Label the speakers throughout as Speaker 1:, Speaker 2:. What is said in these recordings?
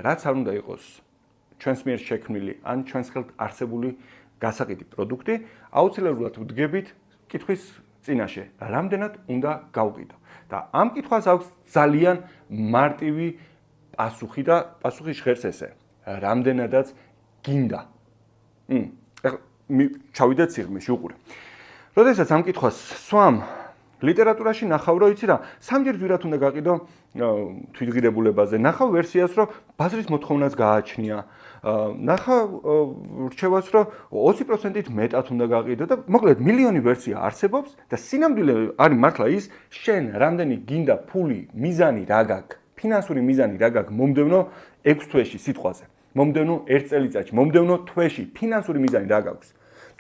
Speaker 1: რაც არ უნდა იყოს ჩვენს მიერ შექმნილი ან ჩვენს ხელთ არსებული გასაყიდი პროდუქტი, აუცილებლად ვდგებით კითხვის წინაშე, რამდენად უნდა გავყიდო. და ამ კითხვას აქვს ძალიან მარტივი პასუხი და პასუხი ჟღერს ესე, რამდენადაც გინდა. ჩავიდეთ სიღრმეში უყურე. როდესაც ამ კითხვას სვამ ლიტერატურაში ნახავ, რომ იცი რა, სამჯერ ძვირად უნდა გაყიდო თვითღირებულებაზე, ნახავ ვერსიას, რომ ბაზრის მოთხოვნაც გააჩნია, ნახავ რჩევას, რომ 20%-ით მეტად უნდა გაყიდო და მოკლედ მილიონი ვერსია არსებობს და სინამდვილე არის მართლა ის, შენ რამდენი გინდა ფული, მიზანი რა გაქვს, ფინანსური მიზანი რა გაქვს მომდევნო 6 თვეში სიტყვაზე, მომდევნო 1 წელიწადში, მომდევნო თვეში ფინანსური მიზანი რა გაქვს.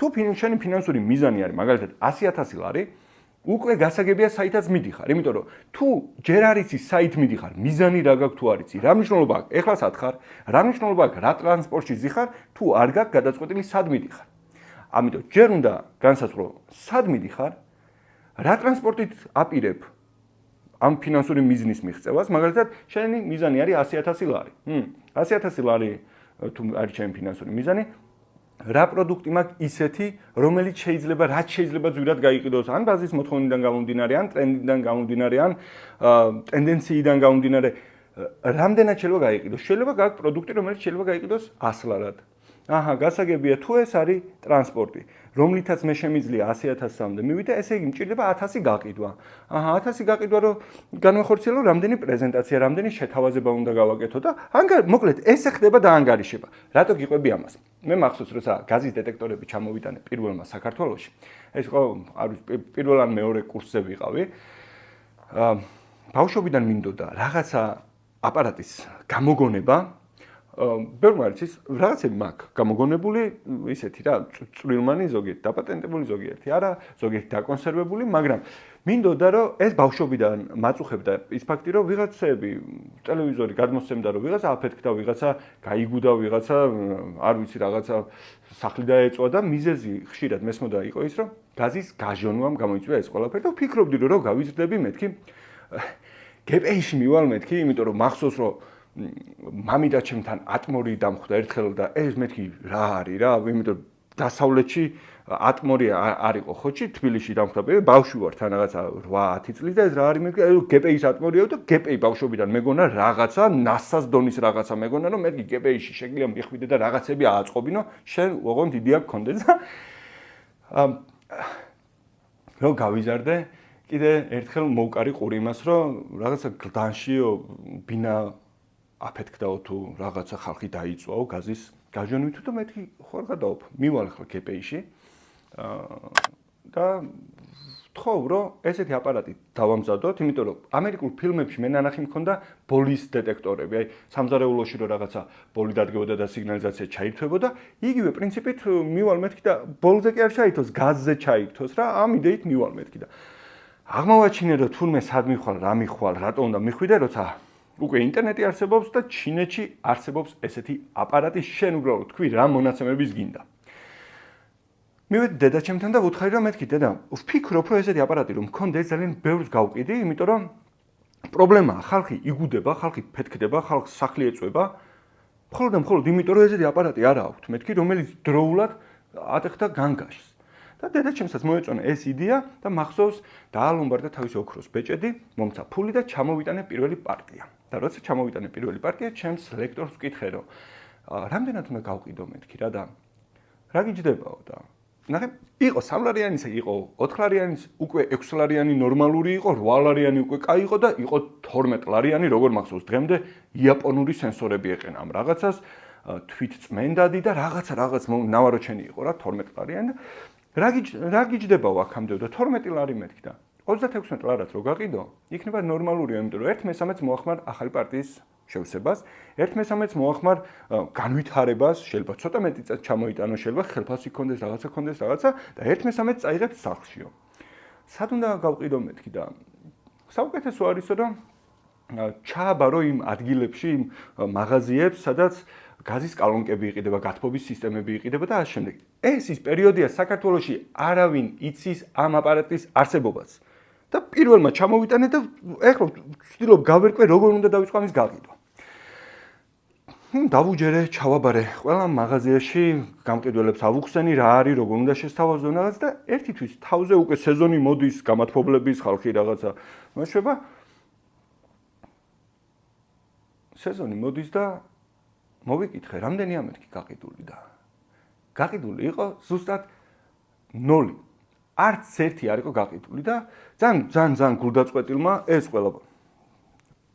Speaker 1: თუ შენი ფინანსური მიზანი არის მაგალითად 100,000 ლარი, უკვე გასაგებია საითაც მიდიხარ, იმიტომ რომ თუ ჯერ არ იცი საით მიდიხარ, მიზანი რა გაქვს თუ არ იცი, რა მნიშვნელობა აქვს, ეხლა სად ხარ, რა მნიშვნელობა აქვს, რა ტრანსპორტში ზიხარ, თუ არ გაქვს გადაწყვეტილი სად მიდიხარ. ამიტომ ჯერ უნდა განსაზღვრო, სად მიდიხარ, რა ტრანსპორტით აპირებ ამ ფინანსური მიზნის მიღწევას, მაგალითად, შენი მიზანი არის 100,000 ლარი. 100,000 ლარი თუ არის ჩემი ფინანსური მიზანი, რა პროდუქტი მაქვს ისეთი, რომელიც რაც შეიძლება ძვირად გაიყიდოს, ან ბაზრის მოთხოვნიდან გამომდინარე, ან ტრენდიდან გამომდინარე, ან ტენდენციიდან გამომდინარე, რამდენად შეიძლება გაიყიდოს. შეიძლება გაქვს პროდუქტი, რომელიც შეიძლება გაიყიდოს 100 ლარად. გასაგებია, თუ ეს არის ტრანსპორტი, რომლითაც მე შემიძლია 100,000-მდე მივიდე, ესე იგი მჭირდება 1000 გაყიდვა. 1000 გაყიდვა, რომ განვახორციელო, რამდენი პრეზენტაცია, რამდენი შეთავაზება უნდა გავაკეთო და მოკლედ ესე ხდება და ანგარიშება. რატო გიყვები ამას? მე მახსოვს, როცა გაზის დეტექტორები ჩამოვიტანე პირველმა საქართველოში, ეს იყო პირველ ან მეორე კურსზე ვიყავი. ბავშვობიდან მინდოდა რაღაცა აპარატის გამოგონება. ბევრმა არის რაღაცები მაქვს გამოგონებული, ისეთი რა, წვრილმანი ზოგიერთი, დაპატენტებული ზოგიერთი, არა, ზოგიერთი დაკონსერვებული, მაგრამ მინდოდა რომ ეს ბავშვობიდან მაწუხებდა ის ფაქტი, რომ ვიღაცები ტელევიზორი გადმოსცემდა, რომ ვიღაცა აფეთქდა, ვიღაცა გაიგუდა, ვიღაცა არ ვიცი რაღაცა სახლი დაეწვა და მიზეზი ხშირად მესმოდა იყო ის, რომ გაზის გაჟონვამ გამოიწვია ეს ყველაფერი და ვფიქრობდი, რომ გავიზრდები მეთქი გპ-ში მივალ მეთქი, იმიტომ რომ მახსოვს რომ მამიდა ჩემთან ატმორი დამხვდა ერთხელ და ეს მეთქი რა არის რა, იმიტომ დასავლეთში ატმორი არ იყო ხოჩი, თბილისში დამხვდა, ბავშვი ვარ თან რაღაცა 8-10 წლის და ეს რა არის მეთქი, გპ-ის ატმორიაო და გპ-ი ბავშვობიდან მეგონა რაღაცა ნასას დონის რაღაცა მეგონა, რომ მეთქი გპ-ში შეგიძლია მიხვიდე და რაღაცები ააწყობინო, შენ ოღონდ იდეა გქონდეს და რომ გავიზარდე, კიდე ერთხელ მოვკარი ყური იმას, რომ რაღაცა გლდანშიო ბინა აფეთქდაო თუ რაღაცა ხალხი დაიწვაო გაზის გაჟონვით და მეთქი ხوار გადაოფ. მივალ ახლა გპ-ში და ვთხოვ, რომ ესეთი აპარატი დავამზადოთ, იმიტომ რომ ამერიკულ ფილმებში მე ნანახი მქონდა ბოლის დეტექტორები, აი სამზარეულოში რომ რაღაცა ბოლი დადგებოდა და სიგნალიზაცია ჩაირთვებოდა, იგივე პრინციპით მივალ მეთქი და ბოლზე კი არ ჩაირთოს, გაზზე ჩაირთოს რა, ამ იდეით მივალ მეთქი და აღმოვაჩინე, რომ თურმე სად მიხვალ, რა მიხვალ, რატო უნდა მიხვიდე, როცა უკვე ინტერნეტი არსებობს და ჩინეთში არსებობს ესეთი აპარატი, შენ უბრალოდ თქვი რა მონაცემების გინდა. მივედი დედაჩემთან და ვუთხარი რომ მეთქი დედა, ვფიქრობ რომ ესეთი აპარატი რომ მქონდეს ძალიან ბევრს გავყიდი, იმიტომ რომ პრობლემაა, ხალხი იგუდება, ხალხი ფეთქდება, ხალხს სახლი ეწვება, მხოლოდ იმიტომ რომ ესეთი აპარატი არ აქვთ, მეთქი რომელიც დროულად ატეხდა განგაშს. და დედაჩემსაც მოეწონა ეს იდეა და მახსოვს დაალომბარდა თავის ოქროს ბეჭედი, მომცა ფული და ჩამოვიტანე პირველი პარტია. და როცა ჩამოვიტანე პირველი პარტია, ჩემს ლექტორს ვკითხე რომ რამდენად უნდა გავყიდო მეთქი რა და რა გიჯდებაო და ნახე, იყო 3 ლარიანისა, იყო 4 ლარიანის, უკვე 6 ლარიანი ნორმალური იყო, 8 ლარიანი უკვე კაი იყო და იყო 12 ლარიანი, როგორ მახსოვს დღემდე იაპონური სენსორები ეყენა ამ რაღაცას, თვითწმენდადი და რაღაც ნავაროჩენი იყო რა 12 ლარიანი. რა გიჯდებაო აქამდე და 12 ლარი მეთქი და 36 ლარად რო გაყიდო, იქნება ნორმალურია, იმიტომ რომ 1/3-ს მოახმარ ახალი პარტიის შევსებას, 1/3-ს მოახმარ განვითარებას, შეიძლება ცოტა მეტი წელი ჩამოიტანო, შეიძლება ხელფასი ქონდეს, რაღაცა და 1/3-ს წაიღებ სახლშიო. სად უნდა გავყიდო მეთქი და საუკეთესო არისო რომ ჩააბარო იმ ადგილებში, იმ მაღაზიებს, სადაც გაზის კალონკები იყიდება, გათბობის სისტემები იყიდება და ასე შემდეგ. ეს ის პერიოდია საქართველოში არავინ იცის ამ აპარატის არსებობას. და პირველმა ჩამოვიტანე და ეხლა ვცდილობ გავერკვე როგორ უნდა დავიწყო ამის გაყიდვა. დავუჯერე, ჩავაბარე ყველა მაღაზიაში გამყიდველებს ავუხსენი რა არის, როგორ უნდა შესთავაზო რაღაც და ერთი თვის თავზე უკვე სეზონი მოდის, გამათბობლების ხალხი რაღაცა მოშვება. სეზონი მოდის და მოვიკითხე, რამდენი ამეთქი გაყიდული და გაყიდული იყო ზუსტად 0. არც ერთი არ იყო გაყიდული და ძალიან გულდაწყვეტილმა ეს ყველა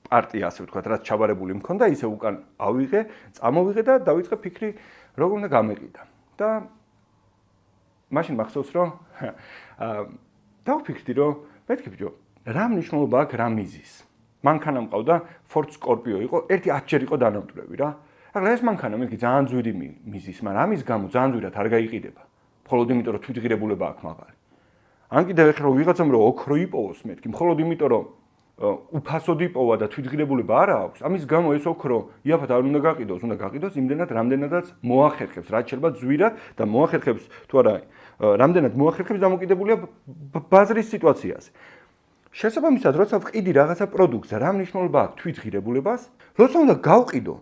Speaker 1: პარტია ასე ვთქვათ, რაც ჩაბარებული მქონდა, ისე უკან ავიღე, წამოვიღე და დავიწყე ფიქრი, როგორ უნდა გამეყიდა. და მაშინ მახსოვს, რომ დავფიქრდი, რომ მეთქი ბიჭო, რა მნიშვნელობა აქვს რა მიზის. მანქანა მყავდა, Ford Scorpio იყო, ერთი 10 ჯერ იყო დანამტვრევი რა. ახლა ეს მანქანა მეთქი ძალიან ძვირი მიზის, მაგრამ ამის გამო ძალიან ძვირად არ გაიყიდება. მხოლოდ იმიტომ, რომ თვითღირებულება აქვს მაღალი. ან კიდევ ახლა ვიღაცამ რომ ოქრო იპოვოს მეთქი, მხოლოდ იმიტომ, რომ უფასოდ იპოვა და თვითღირებულება არ აქვს, ამის გამო ეს ოქრო იაფად არ უნდა გაყიდოს, უნდა გაყიდოს იმდენად, რამდენადაც მოახერხებს, რაც შეიძლება ძვირად და მოახერხებს თუ არა, რამდენად მოახერხებს დამოკიდებულია ბაზრის სიტუაციაზე. შესაბამისად, როცა ვყიდი რაღაცა პროდუქტს, რა მნიშვნელობა აქვს თვითღირებულებას, როცა უნდა გავყიდო,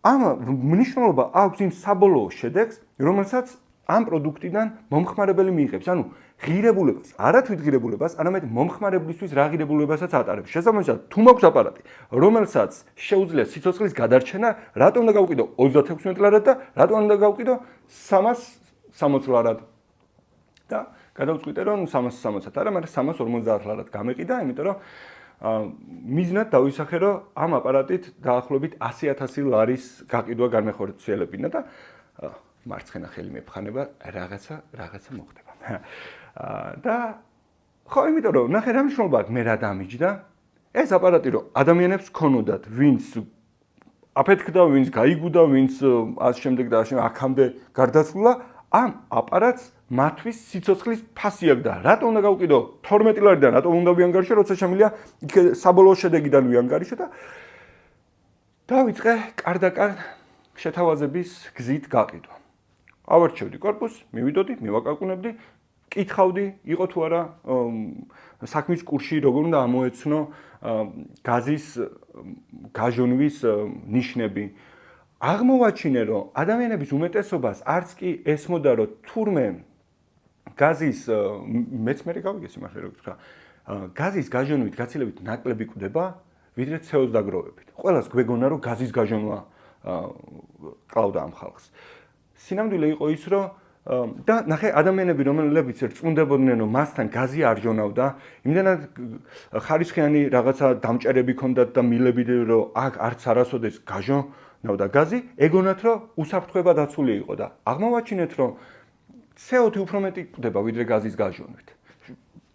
Speaker 1: ამ მნიშვნელობა აქვს იმ საბოლოო შედეგს, რომელსაც ამ პროდუქტიდან მომხმარებელი მიიღებს. ანუ ღირებულებას, არა თვითღირებულებას, არამედ მომხმარებლისთვის რა ღირებულებასაც ატარებს. შესაბამისად, თუ მაქვს აპარატი, რომელსაც შეუძლია სიცოცხლის გადარჩენა, რატომ უნდა გავყიდო 36 ლარად და რატომ უნდა გავყიდო 360 ლარად? და გადავწყვიტე, რომ 360-ად არა, მაგრამ 350 ლარად გამეყიდა, იმიტომ რომ მიზნად დავისახე, რომ ამ აპარატით დაახლოებით 100,000 ლარის გაყიდვა განმეხორციელებინა და მარცხენა ხელი მეფხანება რაღაცა მოხდება. და ხო, იმიტომ რომ ნახე რა მნიშვნელობა აქვს მე რა დამიჯდა. ეს აპარატი რომ ადამიანებს ქონოდათ, ვინც აფეთქდა, ვინც გაიგუდა, ვინც ამ შემდეგ და აქამდე გარდაცვლა, ამ აპარატს მათთვის სიცოცხლის ფასი აქვს და რატომ უნდა გავყიდო 12 ლარიდან, რატომ უნდა ვიანგარიშო, როცა შემიძლია იქ საბოლოო შედეგიდან ვიანგარიშო და დავიწყე კარდაკარ შეთავაზების გზით გაყიდვა. ავარჩევდი корпуს, მივიდოდი, მივაკაკუნებდი, კითხავდი, იყო თუ არა საქმის კურსში როგორ უნდა ამოეცნო გაზის გაჟონვის ნიშნები. აღმოვაჩინე, რომ ადამიანების უმეტესობას არც კი ესმოდა, რომ თურმე გაზის მეც მე გავიგე სიმართლე რომ ვთქვა, გაზის გაჟონვით გაცილებით ნაკლები კვდება, ვიდრე CO-ს დაგროვებით. ყველას გვეგონა, რომ გაზის გაჟონვა კლავდა ამ ხალხს. სინამდვილე იყო ის, რომ და ნახე ადამიანები, რომლებიც რწმუნდებოდნენ, რომ მასთან გაზი არ ჟონავდა, იმდენად ხარისხიანი რაღაცა დამჭერები ჰქონდათ და მილები, რომ აქ არც არასოდეს გაჟონავდა გაზი, ეგონათ, რომ უსაფრთხოება დაცული იყო და აღმოვაჩინეთ, რომ CO2 უფრო მეტი კვდება, ვიდრე გაზის გაჟონვით.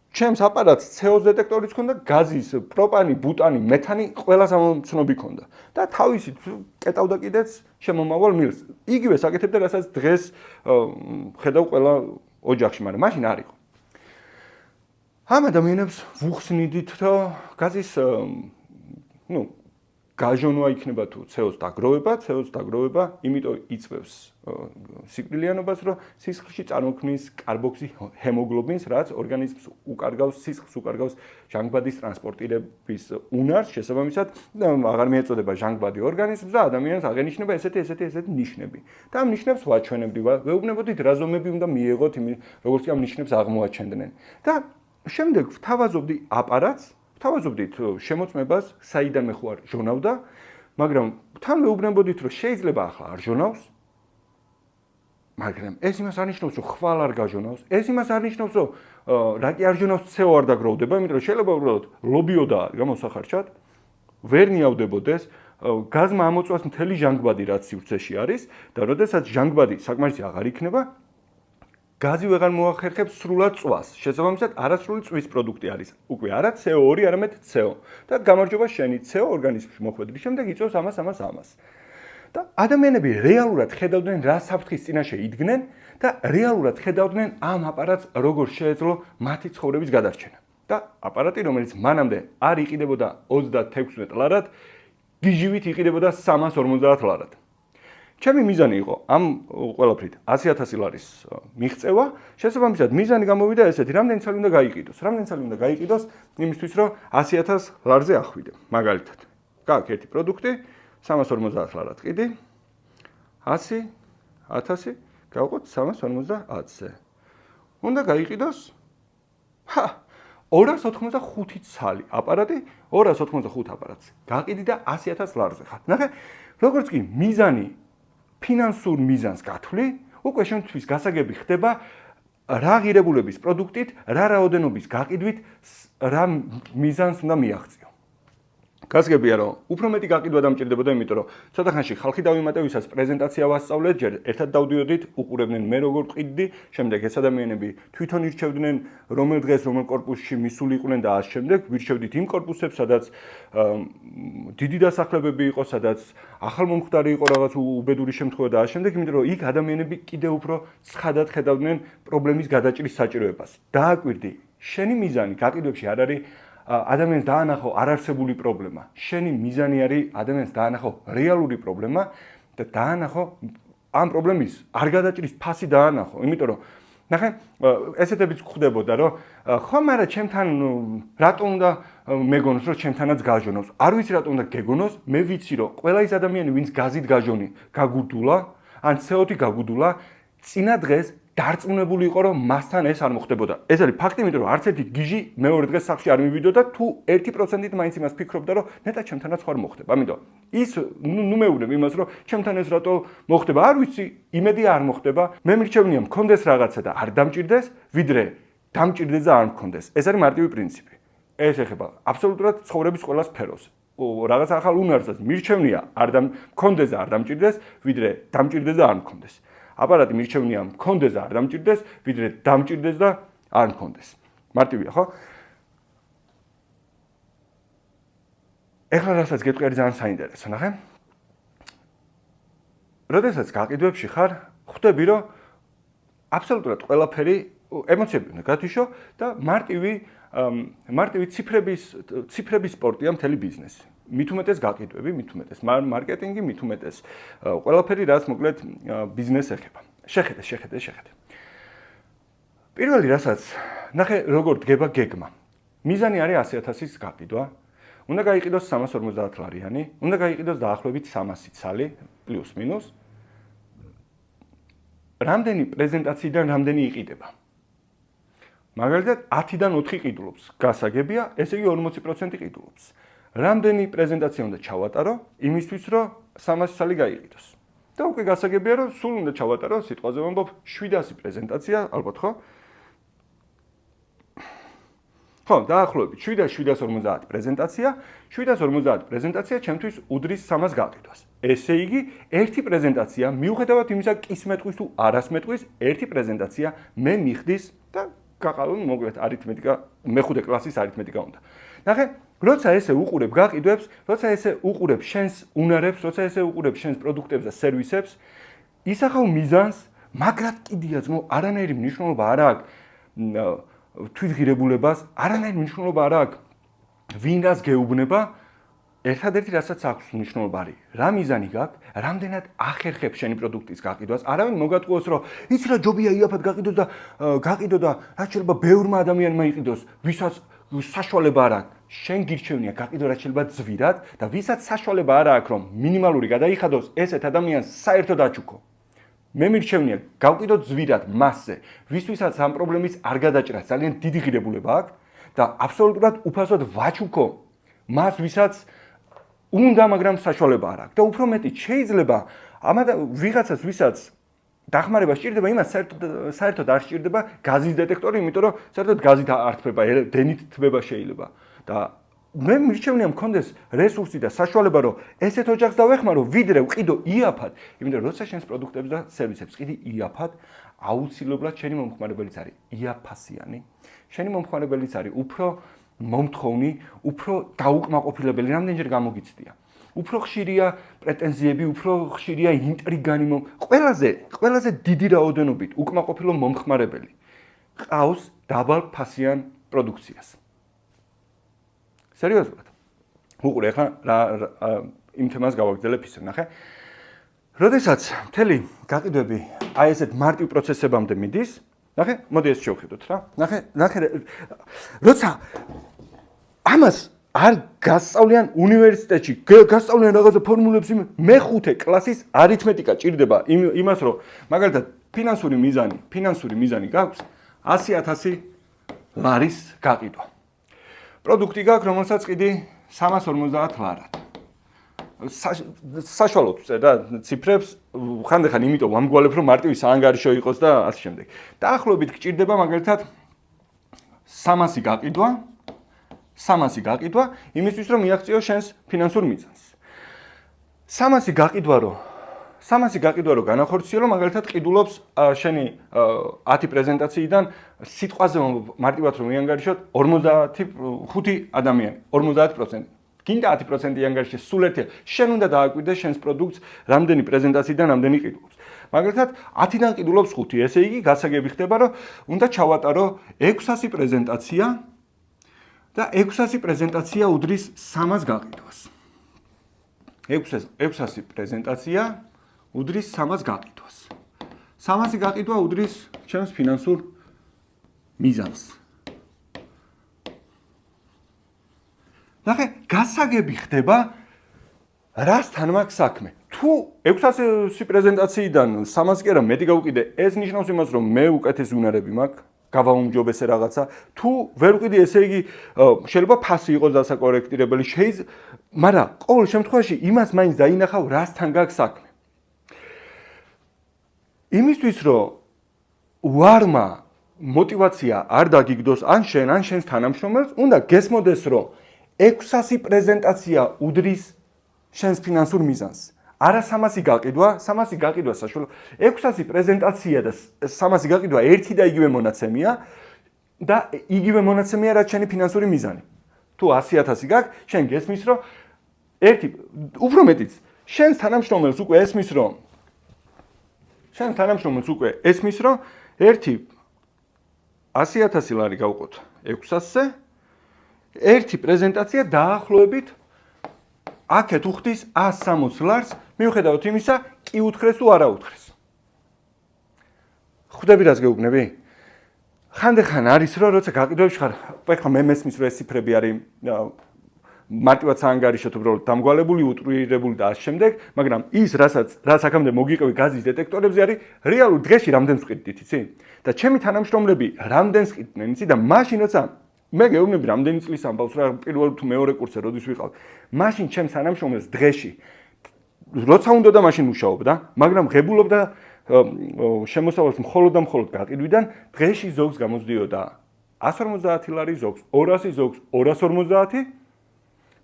Speaker 1: ჩემს აპარატს CO2 დეტექტორიც ჰქონდა, გაზის, პროპანი, ბუტანი, მეთანი ყველას ამოცნობი ჰქონდა. და თავისით კეტავდა კიდეც შემომავალ მილს. იგივე საკეთებდა, რასაც დღეს ხედავ ყველა ოჯახში, მაგრამ მაშინ არ იყო. ამ ადამიანებს ვუხსნიდით, რომ გაზის გაჟონვა იქნება თუ CO-ს დაგროვება, იმიტომ იწვევს სიკვდილიანობას, რომ სისხლში წარმოქმნის კარბოქსი ჰემოგლობინს, რაც ორგანიზმს უკარგავს, სისხლს უკარგავს ჟანგბადის ტრანსპორტირების უნარს, შესაბამისად, აღარ მიეწოდება ჟანგბადი ორგანიზმს და ადამიანს აღენიშნება ესეთი ნიშნები. და ამ ნიშნებს ვაჩვენებდი, ვეუბნებოდით რა ზომები უნდა მიიღოთ, როგორც კი ამ ნიშნებს აღმოაჩენდნენ. და შემდეგ ვთავაზობდი აპარატს, ვთავაზობდით შემოწმებას, საიდან მე ხო არ ჟონავდა, მაგრამ თან ვეუბნებოდით, რომ შეიძლება ახლა არ ჟონავს, მაგრამ ეს იმას არ ნიშნავს, რომ ხვალ არ გაჟონავს, ეს იმას არ ნიშნავს, რომ რა კი არ ჟონავს, CO არ დაგროვდება, იმიტომ რომ შეიძლება უბრალოდ ლობიოდა გამოსახარჩად, ვერ ნიავდებოდეს, გაზმა ამოწვას მთელი ჟანგბადი, რაც სივრცეში არის და როდესაც ჟანგბადი საკმარისი აღარ იქნება, გაზი ვეღარ მოახერხებს სრულად წვას. შესაბამისად, არასრული წვის პროდუქტი არის. უკვე არა CO2, არამედ CO. და გამარჯობა შენი CO ორგანიზმში მოხვედრის შემდეგ იწვევს ამას. და ადამიანები რეალურად ხედავდნენ, რა საფრთხის წინაშე იდგნენ და რეალურად ხედავდნენ ამ აპარატს როგორ შეეძლო მათი ცხოვრების გადარჩენა. და აპარატი, რომელიც მანამდე არ იყიდებოდა 36 ლარად, გიჟივით იყიდებოდა 350 ლარად. ჩემი მიზანი იყო ამ ყველაფრით 100,000 ლარის მიღწევა, შესაბამისად მიზანი გამოვიდა ესეთი, რამდენი ცალი უნდა გაიყიდოს იმისთვის, რომ 100,000 ლარზე ახვიდე. მაგალითად, გაქვს ერთი პროდუქტი, 350 ლარად ყიდი 100 1000 გავყოთ 350-ზე. უნდა გაიყიდოს 285 ცალი აპარატი, 285 აპარატს. გაყიდი და 100.000 ლარზე ხარ. ნახე, როგორც კი მიზანი ფინანსურ მიზანს გათვლი, უკვე შენთვის გასაგები ხდება რა ღირებულების პროდუქტით, რა რაოდენობის გაყიდვით, რა მიზანს უნდა მიაღწიო. გასაგებია რომ უფრო მეტი გაყიდვა დამჭირდებოდა, იმიტომ რომ ცოტა ხანში ხალხი დავიმატე, ვისაც პრეზენტაცია ვასწავლეთ, ჯერ ერთად დავდიოდით, უყურებდნენ მე როგორ ყიდდი, შემდეგ ეს ადამიანები თვითონ ირჩევდნენ რომელ დღეს რომელ კორპუსში მისული იყვნენ და ამ შემდეგ ვირჩევდით იმ კორპუსებს, სადაც დიდი დასახლებები იყო, სადაც ახალმომხდარი იყო რაღაც უბედური შემთხვევა და ამ შემდეგ, იმიტომ რომ იქ ადამიანები კიდევ უფრო ცხადად ხედავდნენ პრობლემის გადაჭრის საჭიროებას. დააკვირდი, შენი მიზანი გაყიდვებში არ არის ადამიანს დაანახო არარსებული პრობლემა. შენი მიზანი არის ადამიანს დაანახო რეალური პრობლემა და დაანახო ამ პრობლემის არ გადაჭრის ფასი დაანახო. იმიტომ რომ ნახე, ესეთებიც გვხვდებოდა, რომ ხო, მაგრამ ჩემთან რატო უნდა მეგონოს, რომ ჩემთანაც გაჟონოს? არ ვიცი რატო უნდა გეგონოს, მე ვიცი, რომ ყველა ის ადამიანი, ვინც გაზით გაჟონი, გაგუდულა, ან CO2 გაგუდულა, წინა დღეს დარწმუნებული იყო რომ მასთან ეს არ მოხდებოდა. ეს არის ფაქტი, იმიტომ რომ არც ერთი გიჟი მეორე დღეს სახლში არ მივიდოდა, თუ 1%-ით მაინც იმას ფიქრობდა, რომ ნეტა ჩემთანაც ხარ მოხდება. ამიტომ ის ნუ მეუბნებ იმას, რომ ჩემთან ეს რატო მოხდება, არ ვიცი, იმედი არ მოხდება. მე მირჩევნია მქონდეს რაღაცა და არ დამჭირდეს, ვიდრე დამჭირდეს და არ მქონდეს. ეს არის მარტივი პრინციპი. ეს ეხება აბსოლუტურად ცხოვრების ყველა სფეროს. რაღაც ახალ უნარსაც მირჩევნია არ მქონდეს და არ დამჭირდეს, ვიდრე დამჭირდეს და არ მქონდეს. აპარატი მირჩევნია მქონდეს და არ დამჭირდეს, ვიდრე დამჭირდეს და არ მქონდეს. მარტივია, ხო? ეხლა რასაც გეტყვი არის ძალიან საინტერესო, ნახე. როდესაც გაყიდვებში ხარ, ხვდები, რომ აბსოლუტურად ყველაფერი ემოციები უნდა გათიშო და მარტივი ციფრების სპორტია მთელი ბიზნესი. მით უმეტეს გაყიდვები, მით უმეტეს მარკეტინგი, მით უმეტეს ყველაფერი, რაც მოკლედ ბიზნესს ეხება. შეხედე. პირველი რასაც ნახე, როგორ დგება გეგმა. მიზანი არის 100.000-ის გაყიდვა. უნდა გაიყიდოს 350 ლარიანი, უნდა გაიყიდოს დაახლოებით 300 ცალი, პლუს მინუს. რამდენი პრეზენტაციიდან რამდენი იყიდება? მაგალითად 10-დან 4 ყიდულობს. გასაგებია, ესე იგი 40% ყიდულობს. რამდენი პრეზენტაცია უნდა ჩავატარო იმისთვის, რომ 300 ცალი გაიყიდოს. და უკვე გასაგებია, რომ სულ უნდა ჩავატარო, სიტყვაზე ვამბობ, 700 პრეზენტაცია, ალბათ ხო? ხო, დაახლოებით 750 პრეზენტაცია, 750 პრეზენტაცია ჩემთვის უდრის 300 გაყიდვას. ესე იგი, ერთი პრეზენტაცია, მიუხედავად იმისა, კის მეტყვის თუ არას მეტყვის, ერთი პრეზენტაცია მე მიხდის და გაყავენ მოკლედ არითმეტიკა, მეხუთე კლასის არითმეტიკა უნდა. ნახე, როცა ესე უყურებ გაყიდვებს, როცა ესე უყურებ შენს უნარებს, როცა ესე უყურებ შენს პროდუქტებს და სერვისებს, ისახავ მიზანს, მაგრად კიდია ძმო, არანაირი მნიშვნელობა არ აქვს თვითღირებულებას, არანაირი მნიშვნელობა არ აქვს ვინ რას გეუბნება, ერთადერთი რასაც აქვს მნიშვნელობა არის, რა მიზანი გაქვს, რამდენად ახერხებს შენი პროდუქტის გაყიდვას, არავინ მოგატყუოს, რომ იცი რა ჯობია იაფად გაყიდოს და გაყიდო და რაც შეიძლება ბევრმა ადამიანმა იყიდოს, ვისაც საშუალება არ აქვს. შენ გირჩევნია გაყიდო რაც შეიძლება ძვირად და ვისაც საშუალება არ აქვს, რომ მინიმალური გადაიხადოს, ესეთ ადამიანს საერთოდ აჩუქო. მე მირჩევნია გავყიდო ძვირად მასზე, ვისთვისაც ამ პრობლემის არ გადაჭრას ძალიან დიდი ღირებულება აქვს და აბსოლუტურად უფასოდ ვაჩუქო მას, ვისაც უნდა, მაგრამ საშუალება არ აქვს და უფრო მეტი შეიძლება ვიღაცას, ვისაც დახმარება სჭირდება, იმას საერთოდ არ სჭირდება გაზის დეტექტორი, იმიტომ რომ საერთოდ გაზით არ თბება, დენით თბება შეიძლება და მე მირჩევნია მქონდეს რესურსი და საშუალება, რომ ესეთ ოჯახს დავეხმარო, ვიდრე ვყიდო იაფად, იმიტომ რომ როცა შენს პროდუქტებს და სერვისებს ყიდი იაფად, აუცილებლად შენი მომხმარებელიც არის იაფასიანი, შენი მომხმარებელიც არის უფრო მომთხოვნი, უფრო დაუკმაყოფილებელი, რამდენჯერ გამოგიცდია. უფრო ხშირია პრეტენზიები, უფრო ხშირია ინტრიგანი, ყველაზე დიდი რაოდენობით უკმაყოფილო მომხმარებელი ყავს დაბალფასიან პროდუქციას. სერიოზულად. უყურე ხა რა იმ თემას გავაგრძელებ ისე, ნახე. როდესაც მთელი გაყიდვები აი ესეთ მარტივ პროცესებამდე მიდის, ნახე, მოდი ეს შევხედოთ რა. ნახე, როცა ამას არ გასწავლიან უნივერსიტეტში, გასწავლიან რაღაცა ფორმულებს, მეხუთე კლასის არითმეტიკა ჭირდება იმას, რომ მაგალითად ფინანსური მიზანი გაქვს 100,000 ლარის გაყიდვა. პროდუქტი გაქვს, რომელსაც კიდი 350 ლარად. საშუალოდ წერდა ციფრებს, ხანდახან იმიტომ ვამგვალებ, რომ მარტივი საანგარიშო იყოს და ასე შემდეგ. დაახლოებით გჭირდება მაგალითად 300 გაყიდვა, იმისთვის რომ მიაღწიო შენს ფინანსურ მიზანს. 300 გაყიდვა რო განახორციელო, მაგალითად ყიდულობს შენი 10 პრეზენტაციიდან სიტყვაზე მარტივად რომ მიანგარიშოთ 55 ადამიანი, 50%. გინდა 10% იანგარიშეს სულ ერთია, შენ უნდა დააკვირდეს შენს პროდუქტს რამდენი პრეზენტაციიდან რამდენი ყიდულობს. მაგალითად 10-დან ყიდულობს 5, ესე იგი გასაგები ხდება, რომ უნდა ჩავატარო 600 პრეზენტაცია და 600 პრეზენტაცია უდრის 300 გაყიდვას. 600 პრეზენტაცია უდრის 300 გაყიდვას. 300 გაყიდვა უდრის ჩემს ფინანსურ მიზანს. ნახე, გასაგები ხდება რასთან მაქვს საქმე. თუ 600 პრეზენტაციიდან 300 კი არა მეტი გავუკიდე, ეს ნიშნავს იმას, რომ მე უკეთესი უნარები მაქვს, გავაუმჯობესე რაღაცა. თუ ვერ ვყიდი, ესე იგი შეიძლება ფასი იყოს დასაკორექტირებელი, მაგრამ ყოველ შემთხვევაში იმას მაინც დაინახავ, რასთან გაქვს საქმე. იმისთვის, რომ უარმა мотивация არ დაგიგდოს ან შენს თანამშრომელს, უნდა გესმოდეს, რომ 600 პრეზენტაცია უდრის შენს ფინანსურ მიზანს. არა 300 გაყიდვა, 300 გაყიდვა საშუალო. 600 პრეზენტაცია და 300 გაყიდვა ერთი და იგივე მონაცემია და იგივე მონაცემია რაც შენი ფინანსური მიზანი. თუ 100,000 გაქვს, შენ გესმის, რომ უფრო მეტიც, შენს თანამშრომელს უკვე ესმის, რომ ერთი 100,000 ლარი გავყოთ 600-ზე, ერთი პრეზენტაცია დაახლოებით აქეთ უხდის 160 ლარს, მიუხედავად იმისა, კი უთხრეს თუ არა უთხრეს. ხვდები რას გეუბნები? ხანდახან არის რომ როცა გაყიდვებში ხარ, ეხლა მე მესმის რომ ეს ციფრები არის მარტივად საანგარიშოდ უბრალოდ დამგვალებული, უტრირებული და ამ შემდეგ, მაგრამ ის რაც აქამდე მოგიყევი გაზის დეტექტორებზე არის რეალურ დღეში რამდენს ვყიდით, იცი? და ჩემი თანამშრომლები რამდენს ყიდნენ, იცი? და მაშინ როცა მე გეუბნები რამდენი წლის ამბავს რა პირველ თუ მეორე კურსზე როდის ვიყავ. მაშინ ჩემს თანამშრომელს დღეში როცა უნდა და მაშინ მუშაობდა, მაგრამ ღებულობდა შემოსავალს მხოლოდ და მხოლოდ გაყიდვიდან, დღეში ზოგს გამოსდიოდა 150 ლარი, ზოგს 200, ზოგს 250,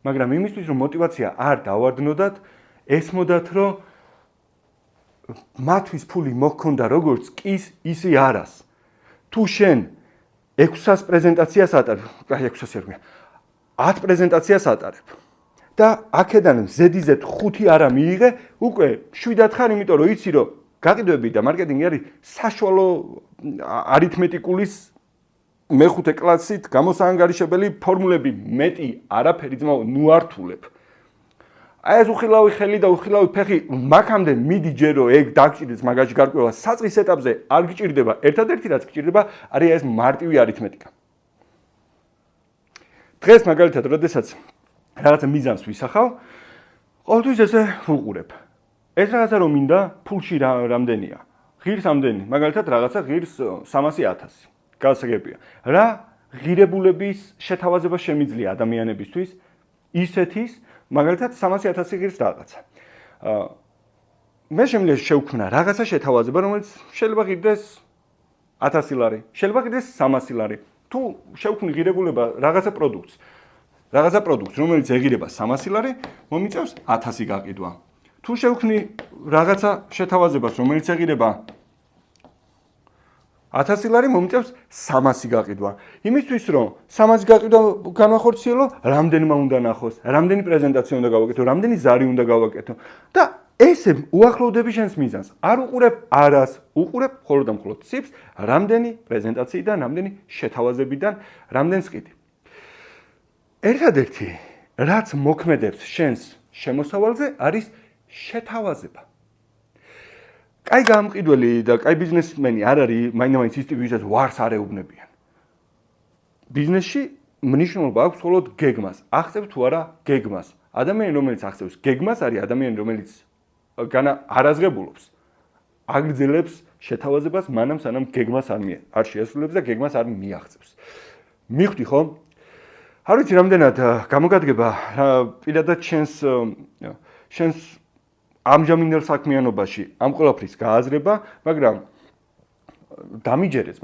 Speaker 1: მაგრამ იმისთვის რომ мотивация არ დავარდნოდათ, ესმოდათ რომ მათთვის ფული მოქონდა როგორც კის, ისე არას. თუ შენ 600 პრეზენტაციას ატარებ, 10 პრეზენტაციას ატარებ. და აქედან ზედიზედ 5 არა მიიღე, უკვე 7 ხარ, იმიტომ რომ იცი რომ გაყიდვები და მარკეტინგი არის საშუალო არითმეტიკულის მეხუთე კლასით გამოსაანგარიშებელი ფორმულები, მეტი არაფერი ძმაო, ნუ არ თულებ. აი ეს უხილავი ხელი და უხილავი ფეხი მაგამდე მიდი ჯერო ეგ დაგჭირდეს მაგაში გარკვევა საწყის ეტაპზე არ გჭირდება. ერთადერთი რაც გჭირდება არის ეს მარტივი არითმეტიკა. დღეს მაგალითად, როდესაც რაღაცა მიზანს ვისახავ, ყოველთვის ესე ვუყურებ. ეს რაღაცა რომ მინდა, ფულში რამდენია? ღირს ამდენი, მაგალითად რაღაცა ღირს 300,000. გასაგებია. რა ღირებულების შეთავაზება შემიძლია ადამიანებისთვის ისეთის, მაგალითად 300,000 ღირს რაღაცა. მე შემიძლია შევქმნა რაღაცა შეთავაზება, რომელიც შეიძლება ღირდეს 1000 ლარი, შეიძლება ღირდეს 300 ლარი. თუ შევქმნი ღირებულება რაღაცა პროდუქტს, რომელიც ეღირება 300 ლარი, მომიწევს 1000 გაყიდვა. თუ შევქმნი რაღაცა შეთავაზებას, რომელიც ეღირება 1000 ლარი, მომიწევს 300 გაყიდვა. იმისთვის რომ 300 გაყიდვა განვახორციელო, რამდენმა უნდა ნახოს, რამდენი პრეზენტაცია უნდა გავაკეთო, რამდენი ზარი უნდა გავაკეთო და ესე უახლოვდები შენს მიზანს. არ უყურებ არას, უყურებ მხოლოდ და მხოლოდ ციფრს, რამდენი პრეზენტაციიდან, რამდენი შეთავაზებიდან, რამდენს ყიდი. ერთადერთი რაც მოქმედებს შენს შემოსავალზე არის შეთავაზება. კაი გამყიდველი და კაი ბიზნესმენი არ არის მაინც ის ტიპი, ვისაც ვარს არ ეუბნებიან. ბიზნესში მნიშვნელობა აქვს მხოლოდ გეგმას. ახსევს თუ არა გეგმას. ადამიანი, რომელიც ახსევს გეგმას, არის ადამიანი, რომელიც არაზღებულობს. აგრძელებს შეთავაზებას, მანამ სანამ გეგმას არ შეასრულებს და გეგმას არ მიაღწევს. მიხვდი ხო? არ ვიცი რამდენად გამოგადგება პირადად შენს ამჟამინდელ საქმიანობაში ამ ყველაფრის გააზრება, მაგრამ დამიჯერეს,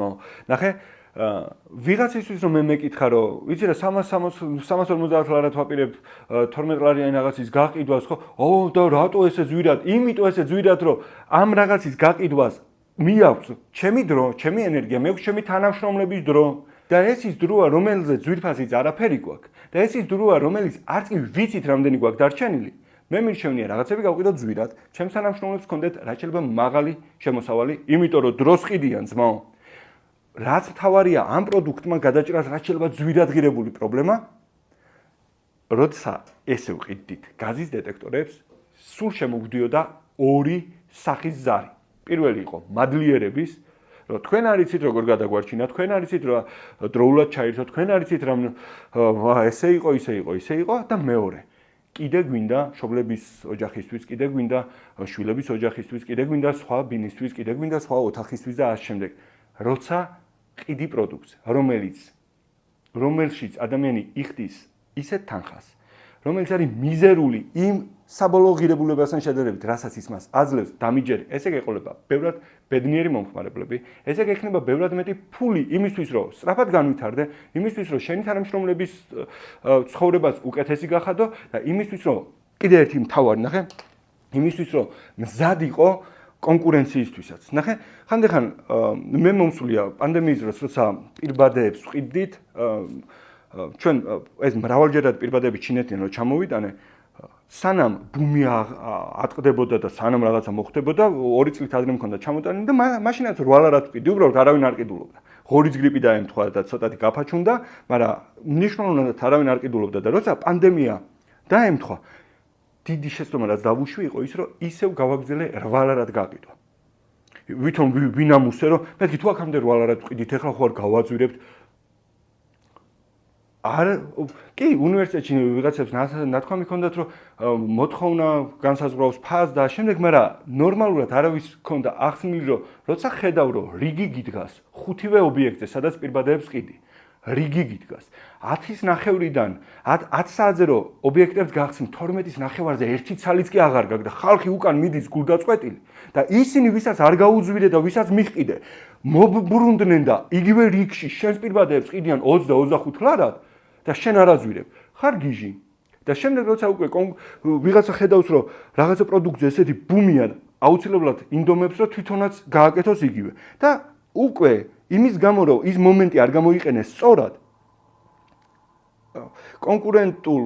Speaker 1: ნახე, ვიღაცისთვის რომ მე მეკითხა რომ ვიცი რა 350 ლარად ვაპირებ 12 ლარიანი რაღაცის გაყიდვას ხო? და რატო ესე ზვირად? იმიტომ ესე ზვირად რომ ამ რაღაცის გაყიდვას მიაქვს ჩემი დრო, ჩემი ენერგია, მე ჩემი თანამშრომლების დრო და ეს ის დროა, რომელზეც ძვირფასიც არაფერი გვაქვს და ეს ის დროა, რომელიც არც კი ვიცით რამდენი გვაქვს დარჩენილი. მე მირჩევნია რაღაცები გავყიდოთ ზვირად, ჩემს თანამშრომლებს გქონდეთ რაც შეიძლება მაღალი შემოსავალი, იმიტომ რომ დროს ყიდიან ძმაო. რაც მთავარია ამ პროდუქტმა გადაჭრას რაც შეიძლება ზვირადღირებული პრობლემა, როცა ესე ვყიდით გაზის დეტექტორებს, სულ შემოგვდიოდა ორი სახის ზარი. პირველი იყო მადლიერების, რომ თქვენ არიცით როგორ გადაგვარჩინა, თქვენ არიცით რომ დროულად ჩაირთო, თქვენ არიცით რომ ესე იყო, ისე იყო და მეორე კიდე გვინდა შობლების ოჯახისთვის, კიდე გვინდა შვილების ოჯახისთვის, კიდე გვინდა სხვა ბინისთვის, კიდე გვინდა სხვა ოთახისთვის და ამ შემდეგ. როცა ყიდი პროდუქტს, რომელშიც ადამიანი იხდის ისეთ თანხას, რომელიც არის მიზერული იმ საბოლოო ღირებულებასთან შედარებით, რასაც ის მას აძლევს, დამიჯერი, ესე გეყოლება ბევრად ბედნიერი მომხმარებლები, ესე გექნება ბევრად მეტი ფული იმისთვის, რომ სწრაფად განვითარდე, იმისთვის, რომ შენი თანამშრომლების ცხოვრებას უკეთესი გახადო და იმისთვის, რომ კიდე ერთი მთავარი ნახე, იმისთვის, რომ მზად იყო კონკურენციისთვისაც. ნახე, ხანდახან მე მომსულია პანდემიის დროს, როცა პირბადეებს ვყიდით, ჩვენ ეს მრავალჯერად პირბადები ჩინეთიდან რომ ჩამოვიტანე, სანამ ბუმი ატყდებოდა და სანამ რაღაცა მოხდებოდა, 2 წლით ადრე მქონდა ჩამოტანილი და მაშინაც 8 ლარად ვყიდი, უბრალოდ არავინ არ ყიდულობდა. ღორის გრიპი დაემთხვა და ცოტათი გაფაჩუნდა, მაგრამ მნიშვნელოვნად არავინ არ ყიდულობდა და როცა პანდემია დაემთხვა, დიდი შეცდომა რაც დავუშვი იყო ის, რომ ისევ გავაგზელე 8 ლარად გაყიდვა. ვითომ ვინ ამუსე, რომ მეთქი თუ აქამდე 8 ლარად ვყიდით, ეხლა ხო არ გავაძვირებთ. კი, უნივერსიტეტში ვიღაცებს ნათქვამი ჰქონდათ, რომ მოთხოვნა განსაზღვრავს ფასს და შემდეგ, მაგრამ ნორმალურად არავის ჰქონდა ახსნილი, რომ როცა ხედავ, რომ რიგი გიდგას 5-ვე ობიექტზე, სადაც პირბადეებს ყიდი, რიგი გიდგას 10:30-დან 10 საათზე რომ ობიექტებს გახსნი 12:30-ზე ერთი ცალიც კი აღარ გაქვს და ხალხი უკან მიდის გულდაწყვეტილი და ისინი ვისაც არ გაუძვირე და ვისაც მიყიდე მობრუნდნენ და იგივე რიგში შენს პირბადეებს ყიდიან 20-25 ლარად და შენ არ აზვირებ ხარ გიჟი და შემდეგ როცა უკვე ვიღაცა ხედავს რომ რაღაცა პროდუქტზე ესეთი ბუმია აუცილებლად ინდომებს რომ თვითონაც გააკეთოს იგივე და უკვე იმის გამო რომ ის მომენტი არ გამოიყენეს სწორად კონკურენტულ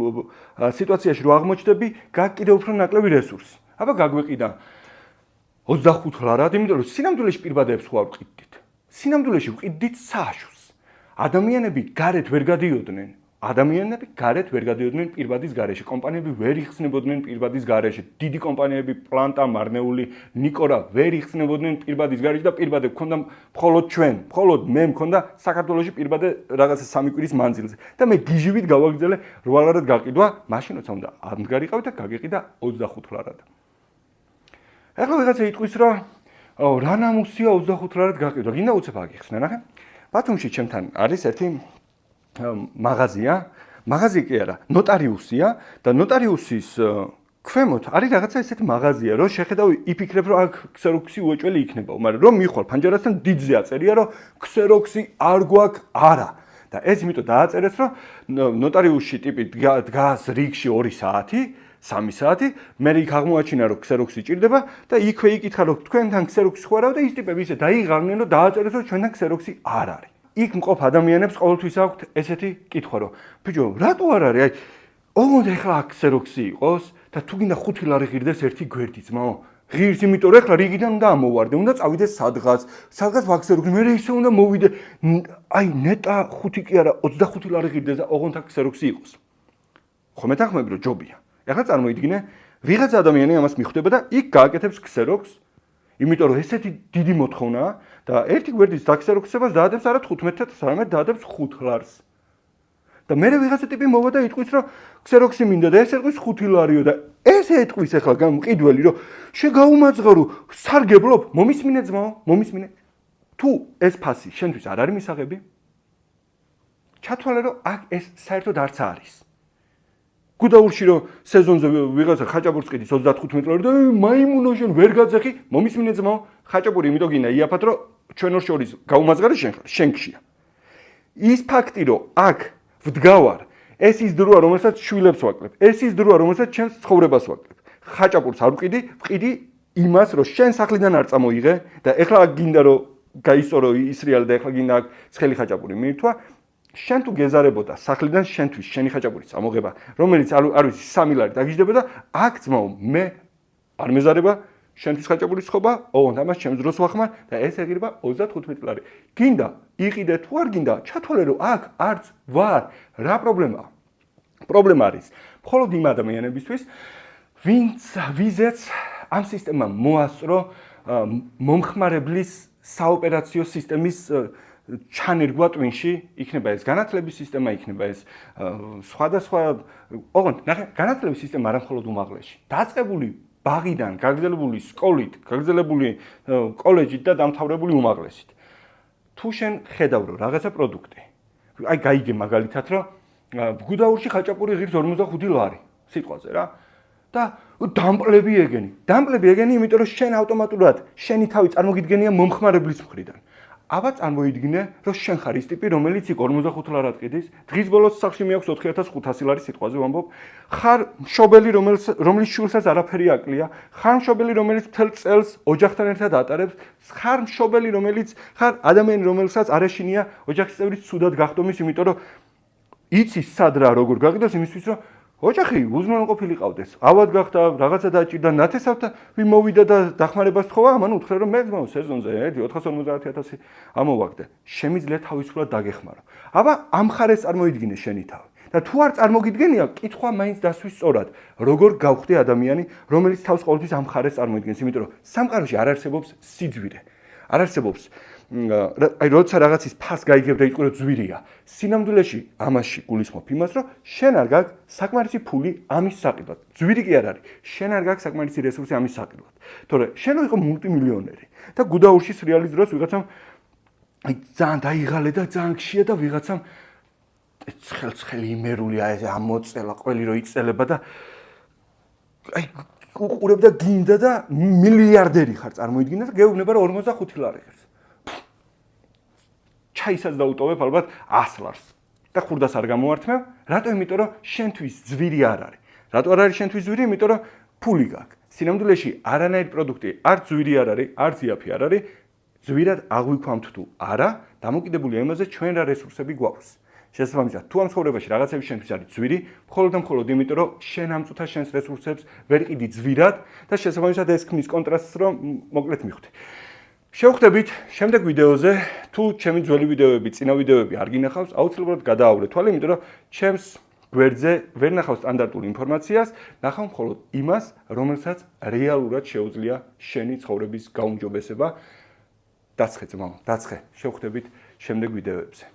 Speaker 1: სიტუაციაში რო აღმოჩნდები გაკიდე უფრო ნაკლები რესურსი აბა გაგვეყიდა 25 ლარად იმიტომ რომ სინამდვილეში პირბადეებს ხო არ ვყიდით სინამდვილეში ვყიდით სააშოს ადამიანები გარეთ ვერ გადიოდნენ პირბადის გარეშე კომპანიები ვერ იხსნებოდნენ პირბადის გარეშე დიდი კომპანიები პლანტა მარნეული ნიკორა ვერ იხსნებოდნენ პირბადის გარეშე და პირბადე გქონდა მხოლოდ მე მქონდა საქართველოში პირბადე რაღაცა 3 კვირის მანძილზე და მე გიჟივით გავაგზელე 8 ლარად გაყიდვა მაშინ როცა უნდა ამდგარიყავი და გაგიყიდა 25 ლარად ეხლა ვიღაცა იტყვის რომ რა ნამუსია 25 ლარად გაყიდვა გინდა უცებ აგიხსნა ნახე ბათუმში ჩემთან არის ერთი მაღაზია კი არა, ნოტარიუსია და ნოტარიუსის ქვემოთ არის რაღაცა ესეთი მაღაზია, რომ შეხედავ იფიქრებ, რომ აქ ქსეროქსი უეჭველი იქნებაო, მაგრამ რომ მიხვალ ფანჯარასთან დიდზე აწერია, რომ ქსეროქსი არ გვაქვს არა. და ეს იმიტომ დააწერეს, რომ ნოტარიუსში ტიპი დგას რიგში 2 საათი, 3 საათი, მე იქ აღმოაჩინა, რომ ქსეროქსი ჭირდება და იქვე იკითხა, რომ თქვენთან ქსეროქსი ხო არავა და ის ტიპები ისე დაიღარნენ, რომ დააწერეს, რომ ჩვენთან ქსეროქსი არ არის. იქ მყოფ ადამიანებს ყოველთვის აქვთ ესეთი კითხვა რომ ბიჭო რატო არ არის აი ოღონდ ეხლა აქ ქსეროქსი იყოს და თუ გინდა 5 ლარი ღირდეს ერთი გვერდი ძმაო ღირს იმიტომ რომ ეხლა რიგიდან უნდა ამოვარდე უნდა წავიდე სადღაც ვაქსეროქსი მე ისე უნდა მოვიდე აი ნეტა 5 კი არა 25 ლარი ღირდეს და ოღონდ აქ ქსეროქსი იყოს ხო მეთანხმები რომ ჯობია ეხლა წარმოიდგინე ვიღაც ადამიანი ამას მიხვდება და იქ გააკეთებს ქსეროქსს იმიტომ რომ ესეთი დიდი მოთხოვნაა და ერთი გვერდის დაქსეროქსებას დაადებს არა 15-ს, არამედ დაადებს 5 ლარს. და მე ვიღაცა ტიპი მოვა და იტყვის რომ ქსეროქსი მინდა და ეს ერყვის 5 ლარიო და ეს ეტყვის ახლა გამყიდველი რომ შეგაუმაძღარო სარგებლობ მომისმინე ძმაო მომისმინე თუ ეს ფასი შენთვის არ არის მისაღები ჩათვალე რომ აქ ეს საერთოდ არც არის გუდაურში რომ სეზონზე ვიღაცა ხაჭაპურს ყიდის 35 ლარი და მაიმუნო შენ ვერ გაძახი მომისმინე ძმაო ხაჭაპური იმიტომ გინდა იაფად რომ ჩვენ ორ შორის გაუმაძღარი შენქშია ის ფაქტი რომ აქ ვდგავარ ეს ის დროა რომელსაც შვილებს ვაკლებ ეს ის დროა რომელსაც ჩემს ცხოვრებას ვაკლებ ხაჭაპურს არ ვყიდი იმას რომ შენ სახლიდან არ წამოიღე და ეხლა გინდა რომ გაისწორო ის რეალი და ეხლა გინდა ცხელი ხაჭაპური მიირთვა შენ თუ გეზარებოდა სახლიდან შენთვის შენი ხაჭაპურის წამოღება რომელიც არ ვიცი 3 ლარი დაგიждდება და აქ ძმაო მე არ მეზარება შენთვის ხაჭაპურის ხობა ოღონდ ამას ჩემს დროს ვახმარ და ეს ეგრება 35 ლარი გინდა იყიდე თუ არ გინდა ჩათვალე რომ აქ არც ვარ რა პრობლემაა პრობლემა არის მხოლოდ იმ ადამიანებისთვის ვიზეც ამ სისტემამ მოასწრო მომხმარებლის საოპერაციო სისტემის ჩანერგვა ტვინში იქნება ეს განათლების სისტემა იქნება ეს სხვადასხვა ოღონდ ნახე განათლების სისტემა არა მხოლოდ უმაღლესში დაწყებული ბაღიდან გაგრძელებული სკოლით გაგრძელებული კოლეჯით და დამთავრებული უმაღლესით თუ შენ ხედავ რომ რაღაცა პროდუქტი აი გაიგე მაგალითად რომ გუდაურში ხაჭაპური ღირს 45 ლარი სიტყვაზე რა და დამპლები ეგენი იმიტომ რომ შენ ავტომატურად შენი თავი წარმოგიდგენია მომხმარებლის მხრიდან აბა წარმოიდგინე რომ შენ ხარ ის ტიპი რომელიც იქ 45 ლარად ყიდის დღის ბოლოს სახლში მეაქვს 4500 ლარი სიტყვაზე ვამბობ ხარ მშობელი რომლის შვილსაც არაფერი აკლია ხარ მშობელი რომელიც მთელ წელს ოჯახთან ერთად ატარებს ხარ მშობელი რომელიც ხარ ადამიანი რომელსაც არ ეშინია ოჯახის წევრის ცუდად გახდომის იმიტომ რომ იცის სად რა როგორ გაგიდოს იმისთვის რომ ოჯახი უზრუნველყოფილი ყავდეს ავად გახდა რაღაცა დაჭირდა ნათესავთან მოვიდა და დახმარებას თხოვა ამან უთხრა რომ მე ძმაო სეზონზე 450,000 ამოვაგდე შემიძლია თავისუფლად დაგეხმარო აბა ამ ხარეს წარმოიდგინე შენი თავი და თუ არ წარმოგიდგენია კითხვა მაინც დასვის სწორად როგორ გავხდე ადამიანი რომელიც თავს ყოველთვის ამ ხარეს წარმოიდგენს იმიტომ რომ სამყაროში არ არსებობს სიძვირე არ არსებობს აი როცა რაღაცის ფას გაიგებ და იტყვი რომ ძვირია სინამდვილეში ამაში გულისხმობ იმას რომ შენ არ გაქვს საკმარისი ფული ამის საყიდად ძვირი კი არ არის შენ არ გაქვს საკმარისი რესურსი ამის საყიდად თორე შენ იყო მულტიმილიონერი და გუდაურში სრიალის დროს ვიღაცამ აი ძალიან დაიღალე და ძალიან გშია და ვიღაცამ ცხელი იმერულია ეს ამოწელა ყველი რო იწელება და აი უყურებდა გინდა და მილიარდერი ხარ წარმოიდგინე და გეუბნება რომ 45 ლარი ღირს ჩაისაც დაუტოვებ ალბათ 100 ლარს და ხურდას არ გამოვართმევ რატო იმიტომ რომ შენთვის ძვირი არ არის რატო არ არის შენთვის ძვირი იმიტომ რომ ფული გაქვს სინამდვილეში არანაირი პროდუქტი არ ძვირი არ არის არც იაფი არ არის ძვირად აღვიქვამთ თუ არა დამოკიდებული იმაზე ჩვენ რა რესურსები გვაქვს შესაბამისად თუ ამ ცხოვრებაში რაღაცები შენთვის არის ძვირი მხოლოდ და მხოლოდ იმიტომ რომ შენ ამ წუთას შენს რესურსებს ვერ ყიდი ძვირად და შესაბამისად ეს ქმნის კონტრასტს რომ მოკლედ მიხვდი შევხვდებით შემდეგ ვიდეოზე თუ ჩემი ძველი ვიდეოები წინა ვიდეოები არ გინახავს აუცილებლად გადააავლე თვალე იმიტომ რომ ჩემს გვერდზე ვერ ნახავ სტანდარტულ ინფორმაციას ნახავ მხოლოდ იმას რომელსაც რეალურად შეუძლია შენი ცხოვრების გაუმჯობესება დაცხე ძმაო დაცხე შევხვდებით შემდეგ ვიდეოებზე